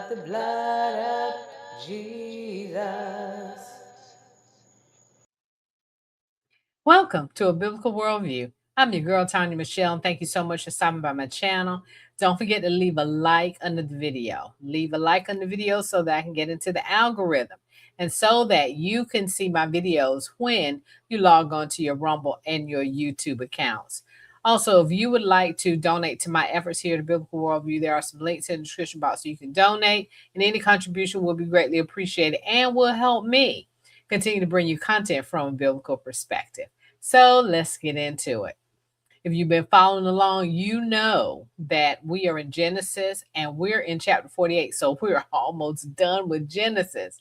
the blood of Jesus. Welcome to A Biblical Worldview. I'm your girl, Tanya Michelle, and thank you so much for stopping by my channel. Don't forget to leave a like under the video. Leave a like on the video so that I can get into the algorithm and so that you can see my videos when you log on to your Rumble and your YouTube accounts. Also, if you would like to donate to my efforts here at Biblical Worldview, there are some links in the description box so you can donate, and any contribution will be greatly appreciated and will help me continue to bring you content from a biblical perspective. So let's get into it. If you've been following along, you know that we are in Genesis and we're in chapter 48. So we're almost done with Genesis.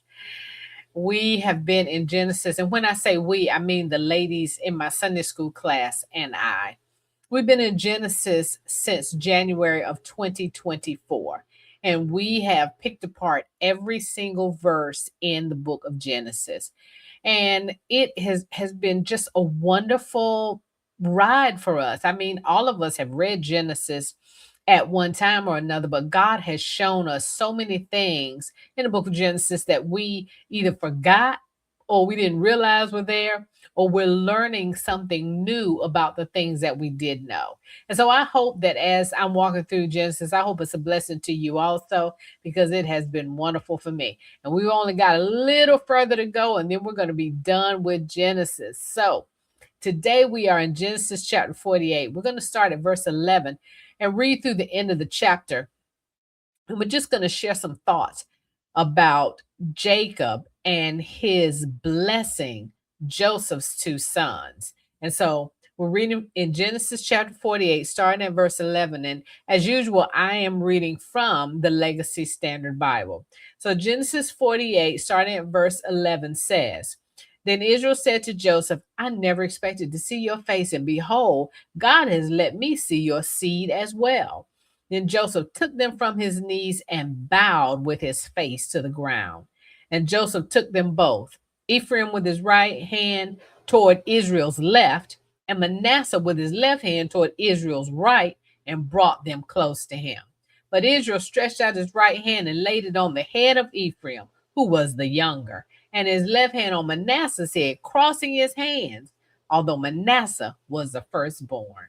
We have been in Genesis. And when I say we, I mean the ladies in my Sunday school class and I. We've been in Genesis since January of 2024. And we have picked apart every single verse in the book of Genesis. And it has been just a wonderful ride for us. I mean, all of us have read Genesis at one time or another, but God has shown us so many things in the book of Genesis that we either forgot or we didn't realize were there, or we're learning something new about the things that we did know. And so I hope that as I'm walking through Genesis, I hope it's a blessing to you also, because it has been wonderful for me. And we've only got a little further to go, and then we're going to be done with Genesis. So today we are in Genesis chapter 48. We're going to start at verse 11 and read through the end of the chapter. And we're just going to share some thoughts about Jacob and his blessing Joseph's two sons. And so we're reading in Genesis chapter 48, starting at verse 11. And as usual, I am reading from the Legacy Standard Bible. So Genesis 48, starting at verse 11 says, "Then Israel said to Joseph, I never expected to see your face, and behold, God has let me see your seed as well. Then Joseph took them from his knees and bowed with his face to the ground. And Joseph took them both, Ephraim with his right hand toward Israel's left, and Manasseh with his left hand toward Israel's right, and brought them close to him. But Israel stretched out his right hand and laid it on the head of Ephraim, who was the younger, and his left hand on Manasseh's head, crossing his hands, although Manasseh was the firstborn.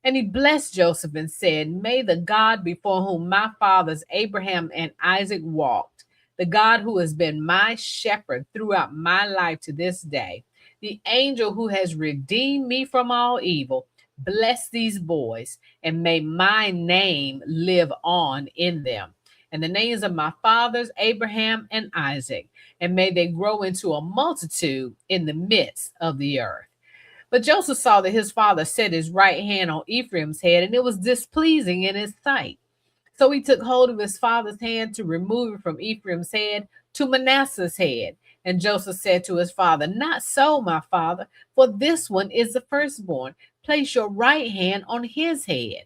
And he blessed Joseph and said, May the God before whom my fathers Abraham and Isaac walked, the God who has been my shepherd throughout my life to this day, the angel who has redeemed me from all evil, bless these boys, and may my name live on in them, and the names of my fathers Abraham and Isaac, and may they grow into a multitude in the midst of the earth. But Joseph saw that his father set his right hand on Ephraim's head, and it was displeasing in his sight. So he took hold of his father's hand to remove it from Ephraim's head to Manasseh's head. And Joseph said to his father, Not so, my father, for this one is the firstborn. Place your right hand on his head.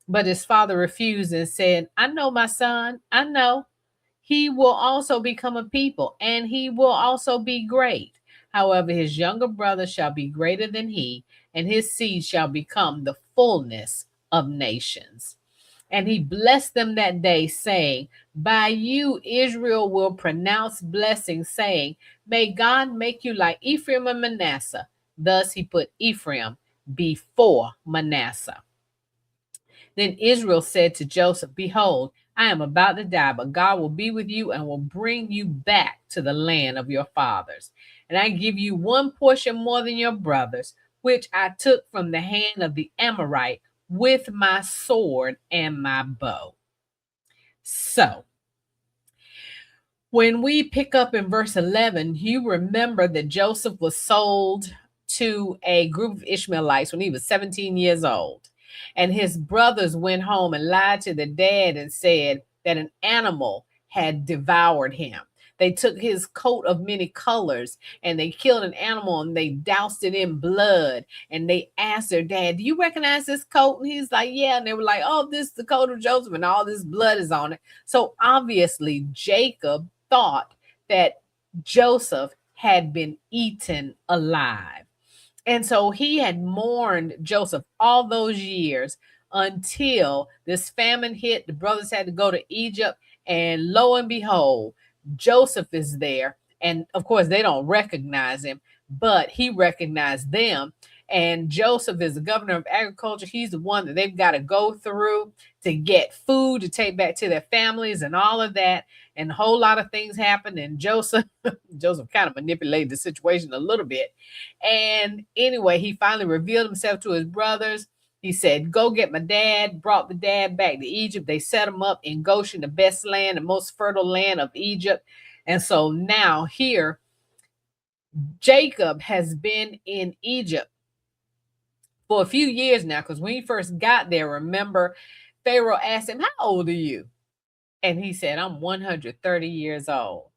But his father refused and said, I know, my son, I know. He will also become a people, and he will also be great. However, his younger brother shall be greater than he, and his seed shall become the fullness of nations. And he blessed them that day, saying, By you Israel will pronounce blessing, saying, May God make you like Ephraim and Manasseh. Thus he put Ephraim before Manasseh. Then Israel said to Joseph, Behold, I am about to die, but God will be with you and will bring you back to the land of your fathers. And I give you one portion more than your brothers, which I took from the hand of the Amorite with my sword and my bow. So, when we pick up in verse 11, you remember that Joseph was sold to a group of Ishmaelites when he was 17 years old. And his brothers went home and lied to the dad and said that an animal had devoured him. They took his coat of many colors and they killed an animal and they doused it in blood. And they asked their dad, Do you recognize this coat? And he's like, Yeah. And they were like, Oh, this is the coat of Joseph and all this blood is on it. So obviously Jacob thought that Joseph had been eaten alive. And so he had mourned Joseph all those years until this famine hit. The brothers had to go to Egypt, And lo and behold, Joseph is there. And of course, they don't recognize him, but he recognized them. And Joseph is the governor of agriculture. He's the one that they've got to go through to get food to take back to their families and all of that. And a whole lot of things happen. And Joseph kind of manipulated the situation a little bit. And anyway, he finally revealed himself to his brothers. He said, go get my dad, brought the dad back to Egypt. They set him up in Goshen, the best land, the most fertile land of Egypt. And so now here, Jacob has been in Egypt for a few years now, because when he first got there, remember, Pharaoh asked him, how old are you? And he said, I'm 130 years old.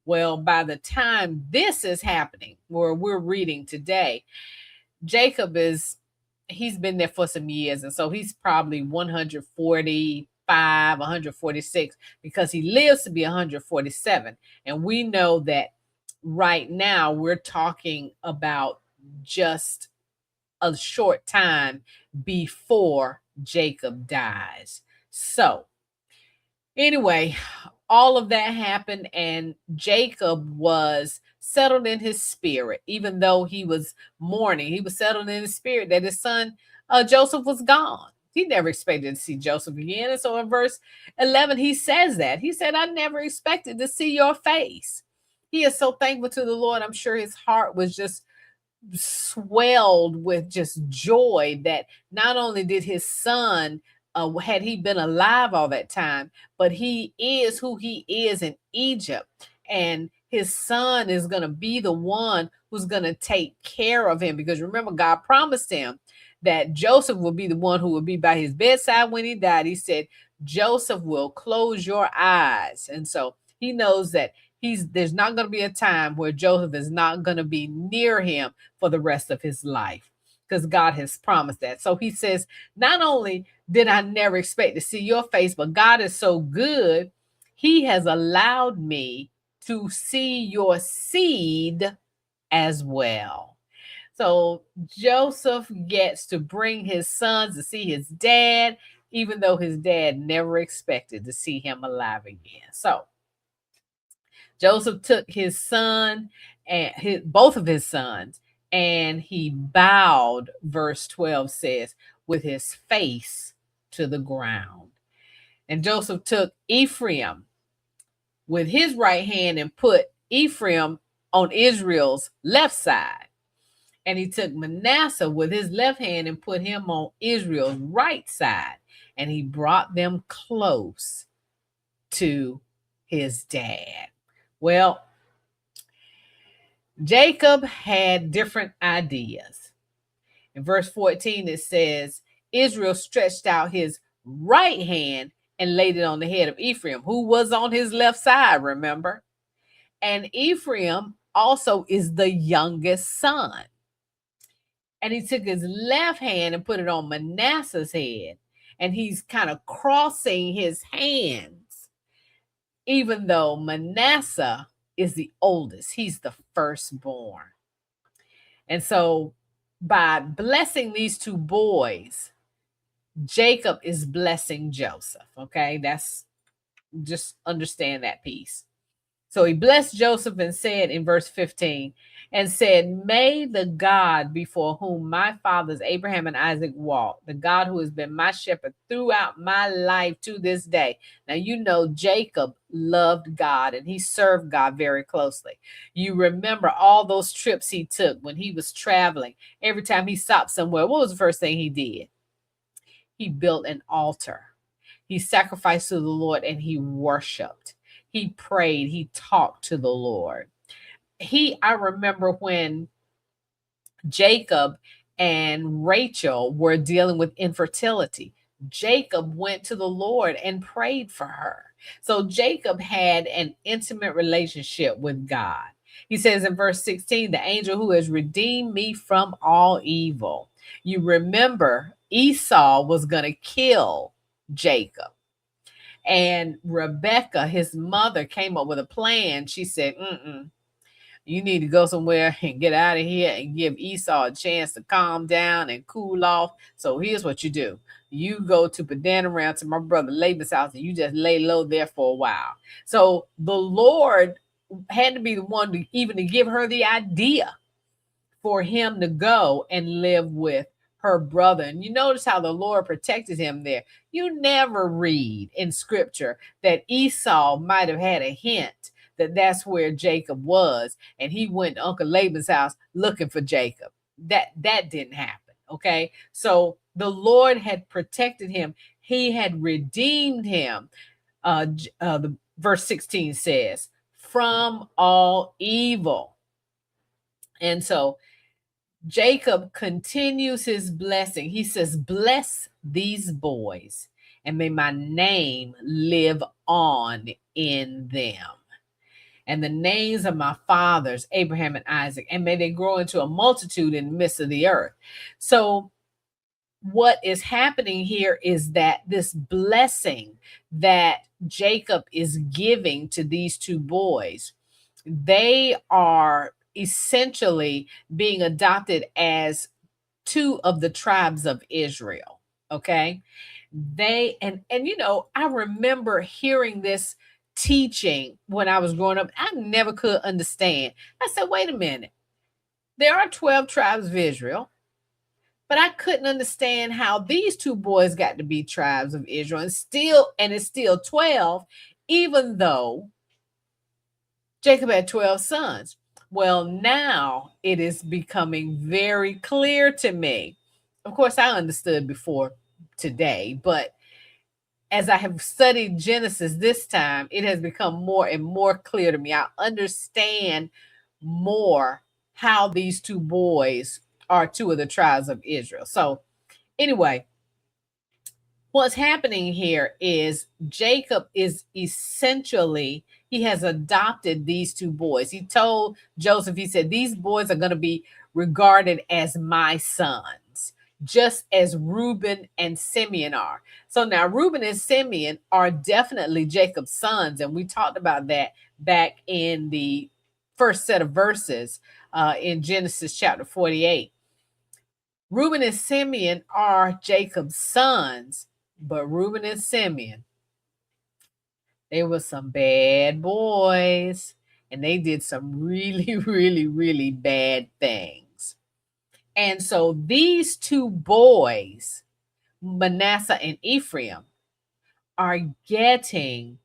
Well, by the time this is happening, where we're reading today, Jacob he's been there for some years. And so he's probably 145, 146, because he lives to be 147. And we know that right now we're talking about just a short time before Jacob dies. So anyway, all of that happened, and Jacob was settled in his spirit, even though he was mourning. He was settled in his spirit that his son Joseph was gone. He never expected to see Joseph again. And so in verse 11, he says that. He said, I never expected to see your face. He is so thankful to the Lord. I'm sure his heart was just swelled with just joy that not only did his son had he been alive all that time, but he is who he is in Egypt, and his son is going to be the one who's going to take care of him, because remember, God promised him that Joseph will be the one who will be by his bedside when he died. He said, Joseph will close your eyes. And so he knows that there's not going to be a time where Joseph is not going to be near him for the rest of his life, because God has promised that. So he says, not only did I never expect to see your face, but God is so good, he has allowed me to see your seed as well. So Joseph gets to bring his sons to see his dad, even though his dad never expected to see him alive again. So Joseph took his son and both of his sons, and he bowed, verse 12 says, with his face to the ground. And Joseph took Ephraim with his right hand and put Ephraim on Israel's left side. And he took Manasseh with his left hand and put him on Israel's right side. And he brought them close to his dad. Well, Jacob had different ideas. In verse 14, it says, Israel stretched out his right hand and laid it on the head of Ephraim, who was on his left side, remember? And Ephraim also is the youngest son. And he took his left hand and put it on Manasseh's head. And he's kind of crossing his hands, even though Manasseh is the oldest. He's the firstborn. And so by blessing these two boys, Jacob is blessing Joseph. Okay, that's just understand that piece. So he blessed Joseph and said in verse 15, and said, may the God before whom my fathers Abraham and Isaac walked, the God who has been my shepherd throughout my life to this day. Now, you know, Jacob loved God and he served God very closely. You remember all those trips he took when he was traveling. Every time he stopped somewhere, what was the first thing he did? He built an altar. He sacrificed to the Lord and he worshiped. He prayed. He talked to the Lord. I remember when Jacob and Rachel were dealing with infertility, Jacob went to the Lord and prayed for her. So Jacob had an intimate relationship with God. He says in verse 16, the angel who has redeemed me from all evil. You remember Esau was going to kill Jacob. And Rebecca, his mother, came up with a plan. She said, You need to go somewhere and get out of here and give Esau a chance to calm down and cool off. So here's what you do. You go to Padanaram to my brother Laban's house and you just lay low there for a while. So the Lord had to be the one to even to give her the idea for him to go and live with her brother. And you notice how the Lord protected him there. You never read in scripture that Esau might have had a hint that that's where Jacob was and he went to Uncle Laban's house looking for Jacob. That didn't happen. Okay? So the Lord had protected him. He had redeemed him. The verse 16 says, from all evil. And so Jacob continues his blessing. He says, bless these boys and may my name live on in them. And the names of my fathers, Abraham and Isaac, and may they grow into a multitude in the midst of the earth. So what is happening here is that this blessing that Jacob is giving to these two boys, they are essentially being adopted as two of the tribes of Israel. Okay. They and you know, I remember hearing this teaching when I was growing up. I never could understand. I said, wait a minute. There are 12 tribes of Israel, but I couldn't understand how these two boys got to be tribes of Israel and it's still 12, even though Jacob had 12 sons. Well, now it is becoming very clear to me. Of course, I understood before today, but as I have studied Genesis this time, it has become more and more clear to me. I understand more how these two boys are two of the tribes of Israel. So, anyway, what's happening here is Jacob is essentially, he has adopted these two boys. He told Joseph, he said, these boys are going to be regarded as my sons, just as Reuben and Simeon are. So now Reuben and Simeon are definitely Jacob's sons. And we talked about that back in the first set of verses in Genesis chapter 48. Reuben and Simeon are Jacob's sons, but Reuben and Simeon, they were some bad boys and they did some really, really, really bad things. And so these two boys, Manasseh and Ephraim, are getting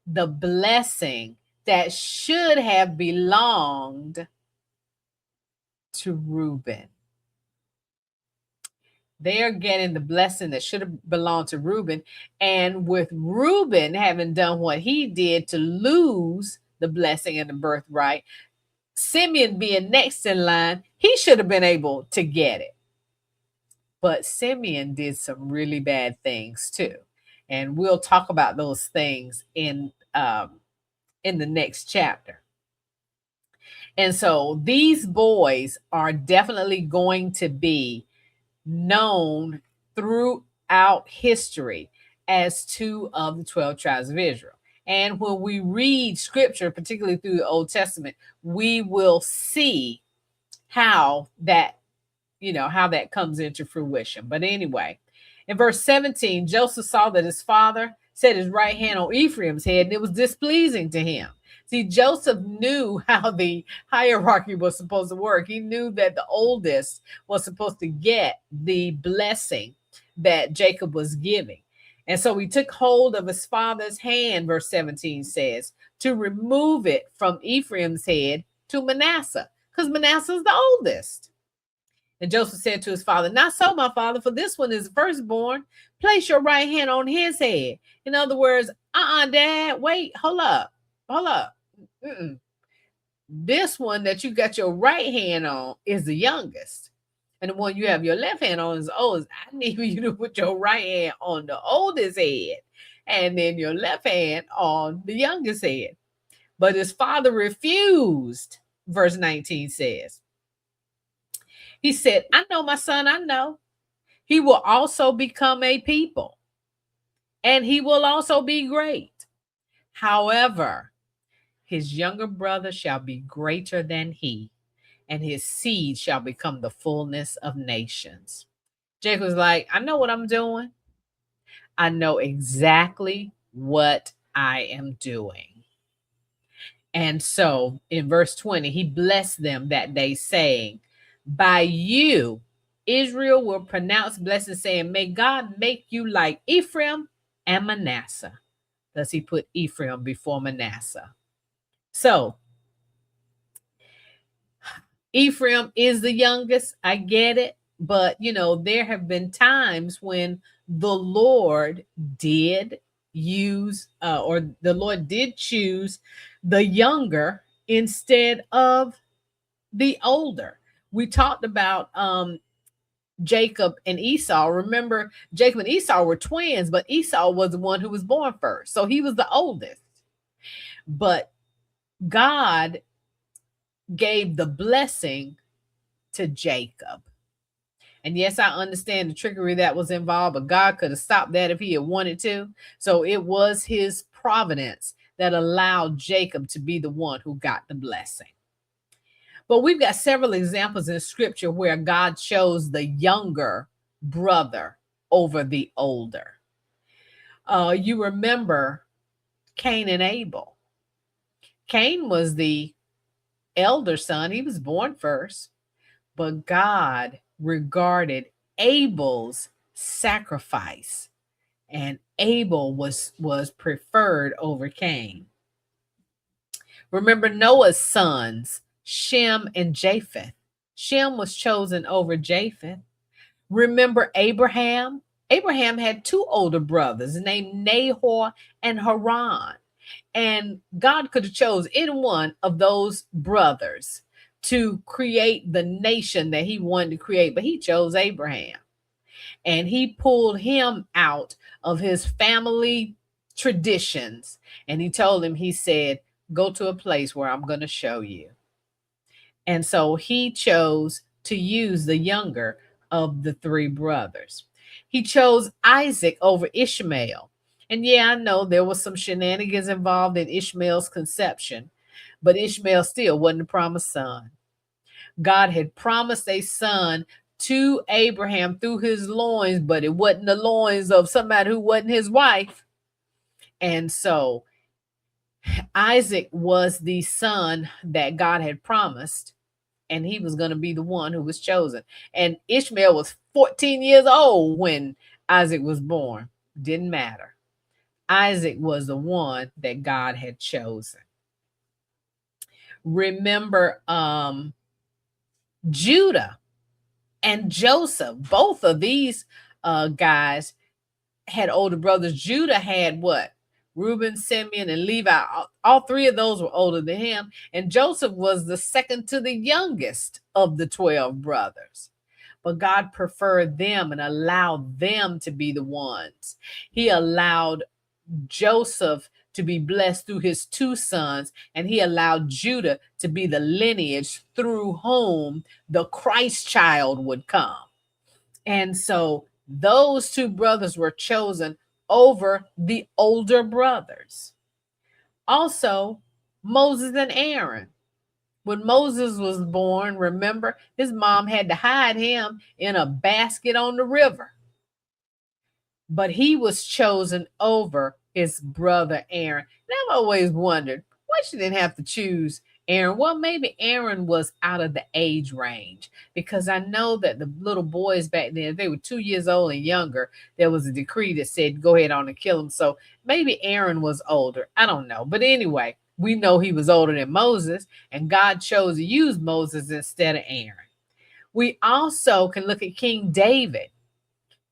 the blessing that should have belonged to Reuben. They are getting the blessing that should have belonged to Reuben. And with Reuben having done what he did to lose the blessing and the birthright, Simeon being next in line, he should have been able to get it. But Simeon did some really bad things too. And we'll talk about those things in the next chapter. And so these boys are definitely going to be known throughout history as two of the 12 tribes of Israel. And when we read scripture, particularly through the Old Testament, we will see how that, how that comes into fruition. But anyway, in verse 17, Joseph saw that his father set his right hand on Ephraim's head and it was displeasing to him. See, Joseph knew how the hierarchy was supposed to work. He knew that the oldest was supposed to get the blessing that Jacob was giving. And so he took hold of his father's hand, verse 17 says, to remove it from Ephraim's head to Manasseh, because Manasseh is the oldest. And Joseph said to his father, not so, my father, for this one is firstborn. Place your right hand on his head. In other words, Dad, wait, hold up. Mm-mm. This one that you got your right hand on is the youngest. And the one you have your left hand on is the oldest. I need you to put your right hand on the oldest head and then your left hand on the youngest head. But his father refused, verse 19 says. He said, I know, my son, I know. He will also become a people, and he will also be great. However, His younger brother shall be greater than he, and his seed shall become the fullness of nations. Jacob was like, I know what I'm doing. I know exactly what I am doing. And so in verse 20, he blessed them that day, saying, by you, Israel will pronounce blessing, saying, may God make you like Ephraim and Manasseh. Thus he put Ephraim before Manasseh. So Ephraim is the youngest. I get it. But, there have been times when the Lord did use, or the Lord did choose the younger instead of the older. We talked about Jacob and Esau. Remember, Jacob and Esau were twins, but Esau was the one who was born first. So he was the oldest. But God gave the blessing to Jacob. And yes, I understand the trickery that was involved, but God could have stopped that if he had wanted to. So it was his providence that allowed Jacob to be the one who got the blessing. But we've got several examples in scripture where God chose the younger brother over the older. You remember Cain and Abel. Cain was the elder son, he was born first, but God regarded Abel's sacrifice, and Abel was preferred over Cain. Remember Noah's sons, Shem and Japheth. Shem was chosen over Japheth. Remember Abraham? Abraham had two older brothers named Nahor and Haran. And God could have chose any one of those brothers to create the nation that he wanted to create, but he chose Abraham. And he pulled him out of his family traditions. And he told him, he said, go to a place where I'm going to show you. And so he chose to use the younger of the three brothers. He chose Isaac over Ishmael. And yeah, I know there was some shenanigans involved in Ishmael's conception, but Ishmael still wasn't the promised son. God had promised a son to Abraham through his loins, but it wasn't the loins of somebody who wasn't his wife. And so Isaac was the son that God had promised, and he was going to be the one who was chosen. And Ishmael was 14 years old when Isaac was born. Didn't matter. Isaac was the one that God had chosen. Remember Judah and Joseph. Both of these guys had older brothers. Judah had what? Reuben, Simeon, and Levi. All three of those were older than him. And Joseph was the second to the youngest of the 12 brothers. But God preferred them and allowed them to be the ones. He allowed Joseph to be blessed through his two sons, and he allowed Judah to be the lineage through whom the Christ child would come. And so those two brothers were chosen over the older brothers. Also, Moses and Aaron. When Moses was born, remember, his mom had to hide him in a basket on the river. But he was chosen over his brother Aaron. And I've always wondered why she didn't have to choose Aaron. Well, maybe Aaron was out of the age range, because I know that the little boys back then, they were 2 years old and younger, there was a decree that said go ahead on and kill him. So maybe Aaron was older. I don't know. But anyway, we know he was older than Moses, and God chose to use Moses instead of Aaron. We also can look at King David.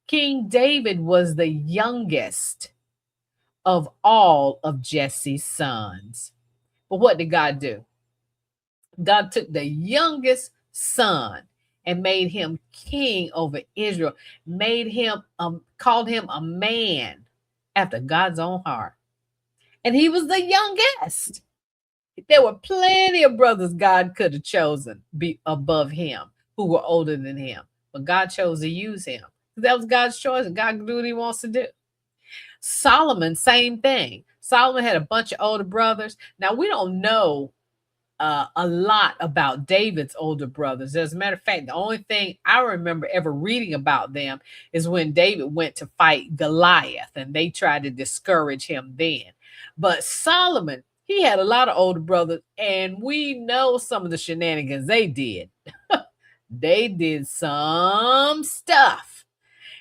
King David was the youngest of all of Jesse's sons. But what did God do? God took the youngest son and made him king over Israel, made him, called him a man after God's own heart. And he was the youngest. There were plenty of brothers God could have chosen be above him who were older than him, but God chose to use him. That was God's choice, and God can do what he wants to do. Solomon, same thing. Solomon had a bunch of older brothers. Now, we don't know a lot about David's older brothers. As a matter of fact, the only thing I remember ever reading about them is when David went to fight Goliath and they tried to discourage him then. But Solomon, he had a lot of older brothers, and we know some of the shenanigans they did. They did some stuff.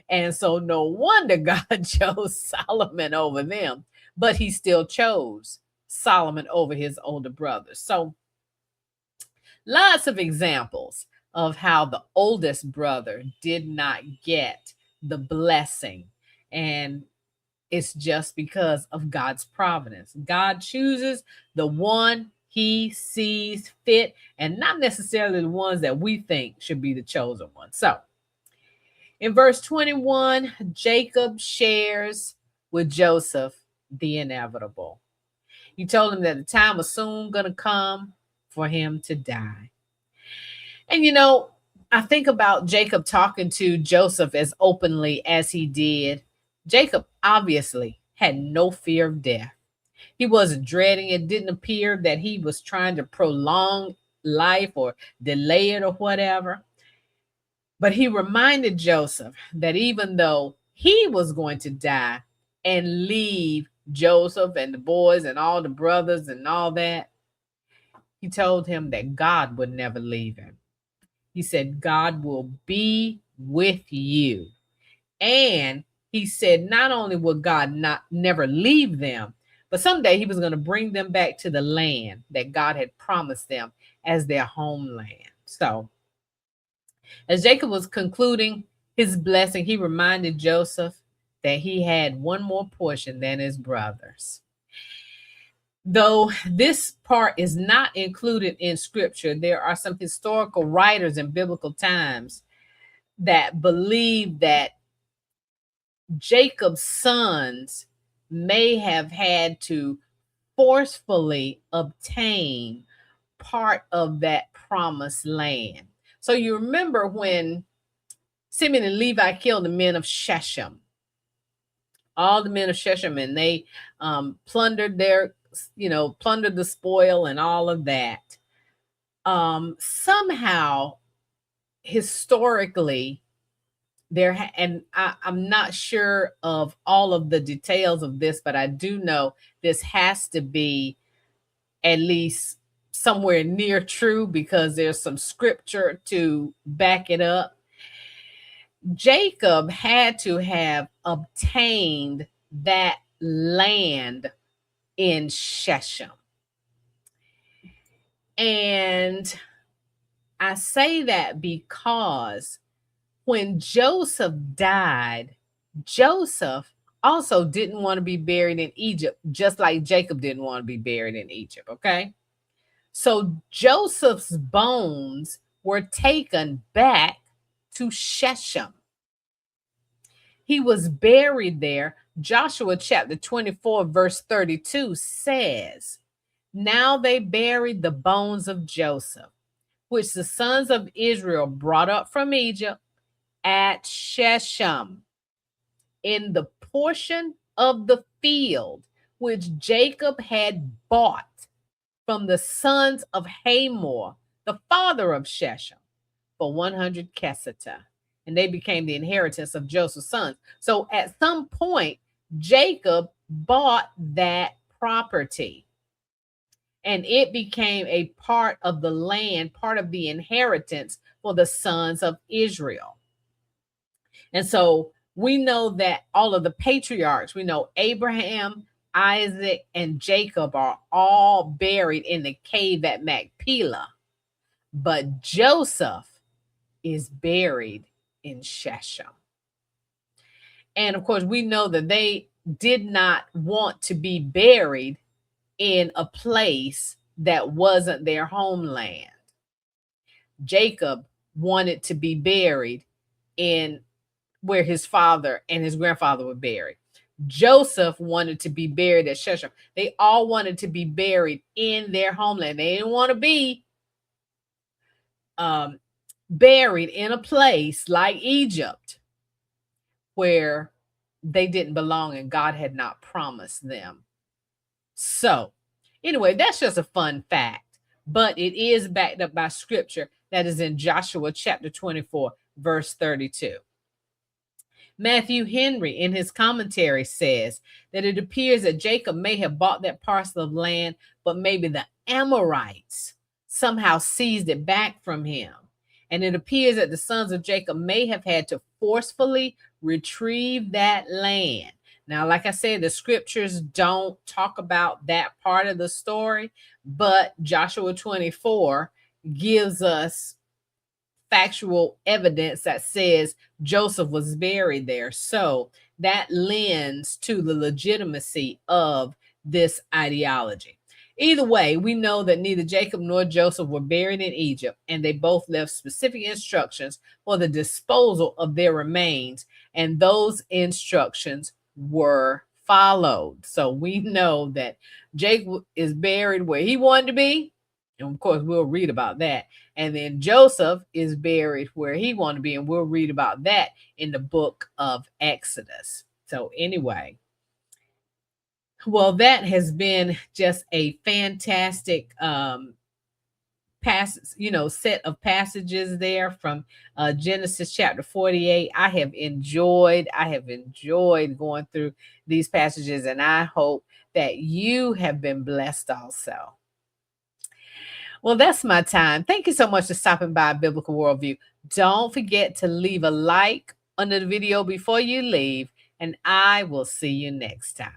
And so, no wonder God chose Solomon over them, but he still chose Solomon over his older brothers. So, lots of examples of how the oldest brother did not get the blessing. And it's just because of God's providence. God chooses the one he sees fit and not necessarily the ones that we think should be the chosen one. So, in verse 21, Jacob shares with Joseph the inevitable. He told him that the time was soon going to come for him to die. And I think about Jacob talking to Joseph as openly as he did. Jacob obviously had no fear of death. He wasn't dreading it. Didn't appear that he was trying to prolong life or delay it or whatever. But he reminded Joseph that even though he was going to die and leave Joseph and the boys and all the brothers and all that, he told him that God would never leave him. He said, God will be with you. And he said, not only will God not never leave them, but someday he was going to bring them back to the land that God had promised them as their homeland. So, as Jacob was concluding his blessing, he reminded Joseph that he had one more portion than his brothers. Though this part is not included in scripture, there are some historical writers in biblical times that believe that Jacob's sons may have had to forcefully obtain part of that promised land. So you remember when Simeon and Levi killed the men of Shechem, all the men of Shechem, and they plundered plundered the spoil and all of that. Somehow, historically, I'm not sure of all of the details of this, but I do know this has to be at least somewhere near true because there's some scripture to back it up. Jacob had to have obtained that land in Shechem. And I say that because when Joseph died, Joseph also didn't want to be buried in Egypt, just like Jacob didn't want to be buried in Egypt, okay? So Joseph's bones were taken back to Shechem. He was buried there. Joshua chapter 24, verse 32 says, Now they buried the bones of Joseph, which the sons of Israel brought up from Egypt at Shechem, in the portion of the field which Jacob had bought from the sons of Hamor, the father of Shechem, for 100 keseta. And they became the inheritance of Joseph's sons. So at some point, Jacob bought that property. And it became a part of the land, part of the inheritance for the sons of Israel. And so we know that all of the patriarchs, we know Abraham, Isaac, and Jacob are all buried in the cave at Machpelah. But Joseph is buried in Shechem. And of course, we know that they did not want to be buried in a place that wasn't their homeland. Jacob wanted to be buried in where his father and his grandfather were buried. Joseph wanted to be buried at Shechem. They all wanted to be buried in their homeland. They didn't want to be buried in a place like Egypt, where they didn't belong and God had not promised them. So, anyway, that's just a fun fact, but it is backed up by scripture that is in Joshua chapter 24, verse 32. Matthew Henry, in his commentary, says that it appears that Jacob may have bought that parcel of land, but maybe the Amorites somehow seized it back from him. And it appears that the sons of Jacob may have had to forcefully retrieve that land. Now, like I said, the scriptures don't talk about that part of the story, but Joshua 24 gives us factual evidence that says Joseph was buried there. So that lends to the legitimacy of this ideology. Either way, we know that neither Jacob nor Joseph were buried in Egypt, and they both left specific instructions for the disposal of their remains, and those instructions were followed. So we know that Jacob is buried where he wanted to be, and of course, we'll read about that. And then Joseph is buried where he wanted to be, and we'll read about that in the book of Exodus. So, anyway, well, that has been just a fantastic set of passages there from Genesis chapter 48. I have enjoyed going through these passages, and I hope that you have been blessed also. Well, that's my time. Thank you so much for stopping by Biblical Worldview. Don't forget to leave a like under the video before you leave, and I will see you next time.